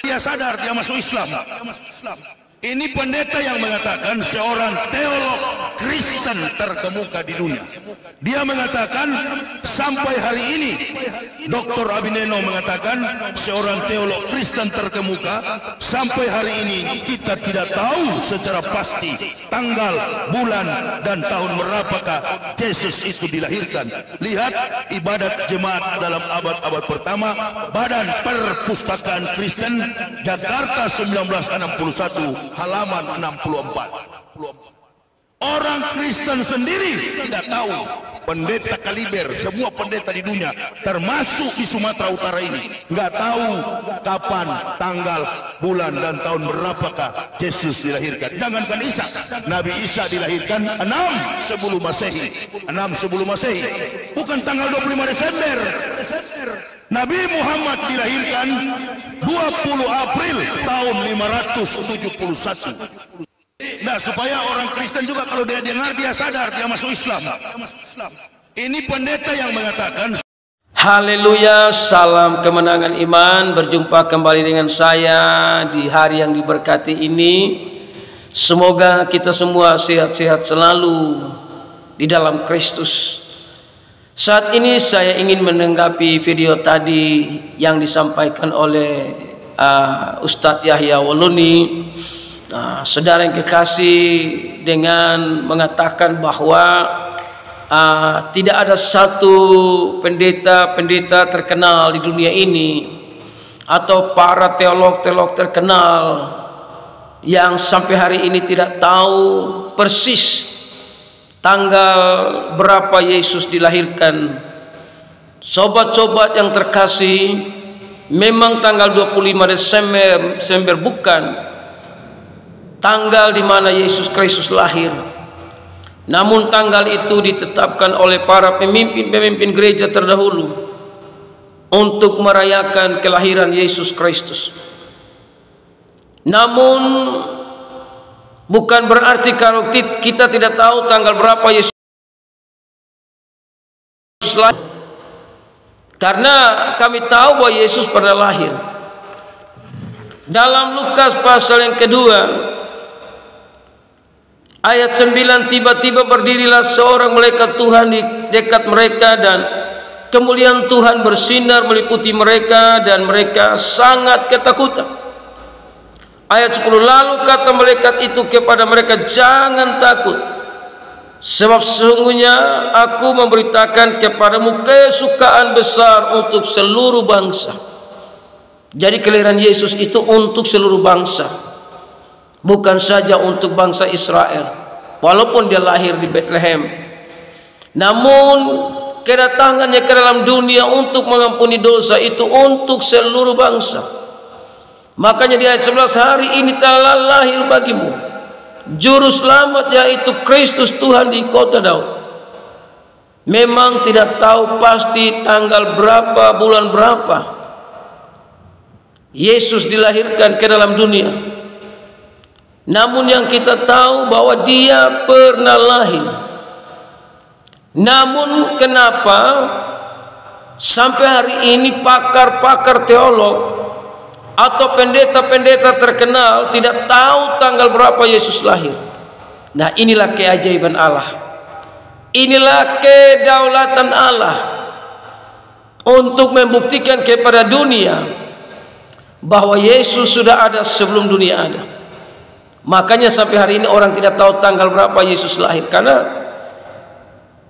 Dia sadar dia masuk Islam. Ini pendeta yang mengatakan seorang teolog Kristen terkemuka di dunia. Dia mengatakan sampai hari ini, Dr. Abineno mengatakan seorang teolog Kristen terkemuka, sampai hari ini kita tidak tahu secara pasti tanggal, bulan, dan tahun berapakah Yesus itu dilahirkan. Lihat ibadat jemaat dalam abad-abad pertama, Badan Perpustakaan Kristen, Jakarta 1961, halaman 64. Orang Kristen sendiri tidak tahu. Pendeta kaliber, semua pendeta di dunia, termasuk di Sumatera Utara ini, nggak tahu kapan, tanggal, bulan, dan tahun berapakah Yesus dilahirkan. Jangankan Isa, Nabi Isa dilahirkan 6 sebelum Masehi. 6 sebelum Masehi, bukan tanggal 25 Desember. Nabi Muhammad dilahirkan 20 April tahun 571. Nah, supaya orang Kristen juga kalau dia dengar, dia sadar dia masuk Islam. Ini pendeta yang mengatakan. Haleluya, salam kemenangan iman. Berjumpa kembali dengan saya di hari yang diberkati ini. Semoga kita semua sehat-sehat selalu di dalam Kristus. Saat ini saya ingin menanggapi video tadi yang disampaikan oleh Ustadz Yahya Waluni. Saudara yang kekasih, dengan mengatakan bahwa tidak ada satu pendeta-pendeta terkenal di dunia ini atau para teolog-teolog terkenal yang sampai hari ini tidak tahu persis tanggal berapa Yesus dilahirkan. Sobat-sobat yang terkasih, memang tanggal 25 Desember bukan tanggal di mana Yesus Kristus lahir. Namun tanggal itu ditetapkan oleh para pemimpin-pemimpin gereja terdahulu untuk merayakan kelahiran Yesus Kristus. Namun bukan berarti kalau kita tidak tahu tanggal berapa Yesus lahir. Karena kami tahu bahwa Yesus pernah lahir. Dalam Lukas pasal yang kedua ayat 9, tiba-tiba berdirilah seorang malaikat Tuhan di dekat mereka dan kemuliaan Tuhan bersinar meliputi mereka dan mereka sangat ketakutan. Ayat 10, lalu kata malaikat itu kepada mereka, jangan takut, sebab sesungguhnya aku memberitakan kepadamu kesukaan besar untuk seluruh bangsa. Jadi kelahiran Yesus itu untuk seluruh bangsa, bukan saja untuk bangsa Israel, walaupun dia lahir di Bethlehem. Namun kedatangannya ke dalam dunia untuk mengampuni dosa itu untuk seluruh bangsa. Makanya di ayat 11, hari ini telah lahir bagimu juru selamat, yaitu Kristus Tuhan di kota Daud. Memang tidak tahu pasti tanggal berapa, bulan berapa Yesus dilahirkan ke dalam dunia. Namun yang kita tahu bahwa dia pernah lahir. Namun kenapa sampai hari ini pakar-pakar teolog atau pendeta-pendeta terkenal tidak tahu tanggal berapa Yesus lahir? Nah, inilah keajaiban Allah. Inilah kedaulatan Allah untuk membuktikan kepada dunia bahwa Yesus sudah ada sebelum dunia ada. Makanya sampai hari ini orang tidak tahu tanggal berapa Yesus lahir, karena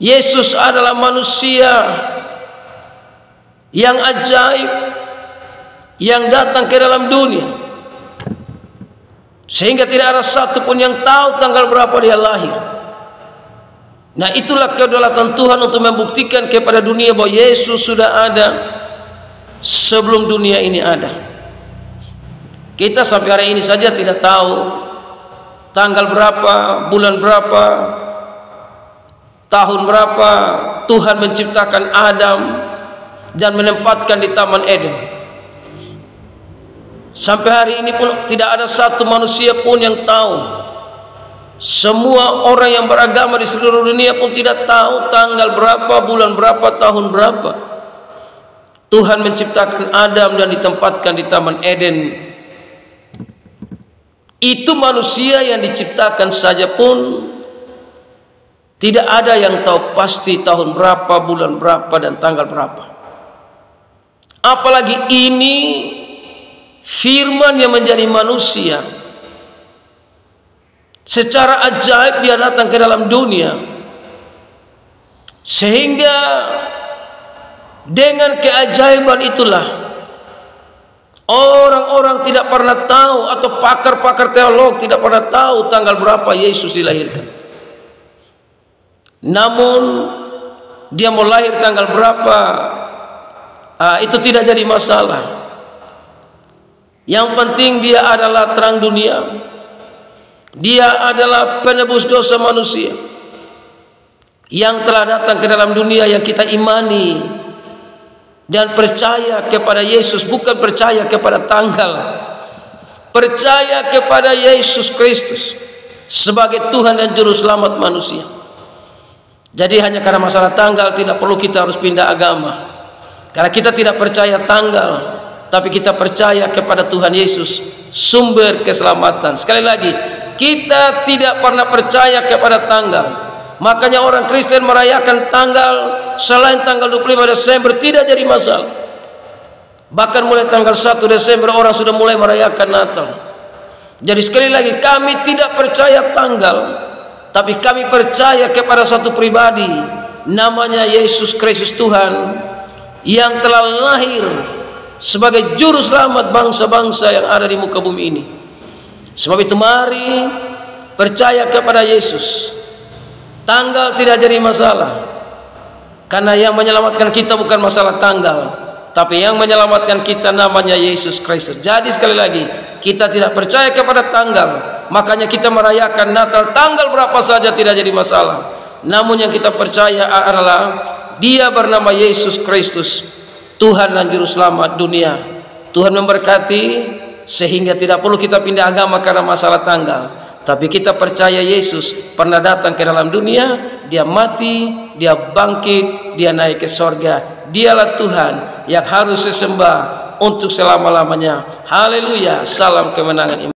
Yesus adalah manusia yang ajaib yang datang ke dalam dunia, sehingga tidak ada satupun yang tahu tanggal berapa dia lahir. Nah, itulah kedaulatan Tuhan untuk membuktikan kepada dunia bahwa Yesus sudah ada sebelum dunia ini ada. Kita sampai hari ini saja tidak tahu tanggal berapa, bulan berapa, tahun berapa Tuhan menciptakan Adam dan menempatkan di Taman Eden. Sampai hari ini pun tidak ada satu manusia pun yang tahu. Semua orang yang beragama di seluruh dunia pun tidak tahu tanggal berapa, bulan berapa, tahun berapa Tuhan menciptakan Adam dan ditempatkan di Taman Eden Itu manusia yang diciptakan saja pun tidak ada yang tahu pasti tahun berapa, bulan berapa, dan tanggal berapa. Apalagi ini firman yang menjadi manusia. Secara ajaib dia datang ke dalam dunia, sehingga dengan keajaiban itulah orang-orang tidak pernah tahu, atau pakar-pakar teolog tidak pernah tahu tanggal berapa Yesus dilahirkan. Namun dia mau lahir tanggal berapa, itu tidak jadi masalah. Yang penting dia adalah terang dunia. Dia adalah penebus dosa manusia yang telah datang ke dalam dunia, yang kita imani dan percaya kepada Yesus, bukan percaya kepada tanggal, percaya kepada Yesus Kristus sebagai Tuhan dan Juru Selamat manusia. Jadi hanya karena masalah tanggal tidak perlu kita harus pindah agama, karena kita tidak percaya tanggal, tapi kita percaya kepada Tuhan Yesus, sumber keselamatan. Sekali lagi, kita tidak pernah percaya kepada tanggal. Makanya orang Kristen merayakan tanggal selain tanggal 25 Desember tidak jadi masalah. Bahkan mulai tanggal 1 Desember orang sudah mulai merayakan Natal. Jadi sekali lagi, kami tidak percaya tanggal, tapi kami percaya kepada satu pribadi, namanya Yesus Kristus Tuhan, yang telah lahir sebagai Juru Selamat bangsa-bangsa yang ada di muka bumi ini. Sebab itu mari percaya kepada Yesus. Tanggal tidak jadi masalah, karena yang menyelamatkan kita bukan masalah tanggal, tapi yang menyelamatkan kita namanya Yesus Kristus. Jadi sekali lagi, kita tidak percaya kepada tanggal, makanya kita merayakan Natal tanggal berapa saja tidak jadi masalah. Namun yang kita percaya adalah Dia bernama Yesus Kristus, Tuhan dan Juru Selamat dunia. Tuhan memberkati, sehingga tidak perlu kita pindah agama karena masalah tanggal, tapi kita percaya Yesus pernah datang ke dalam dunia, Dia mati, Dia bangkit, Dia naik ke sorga. Dialah Tuhan yang harus disembah untuk selama-lamanya. Haleluya, salam kemenangan iman.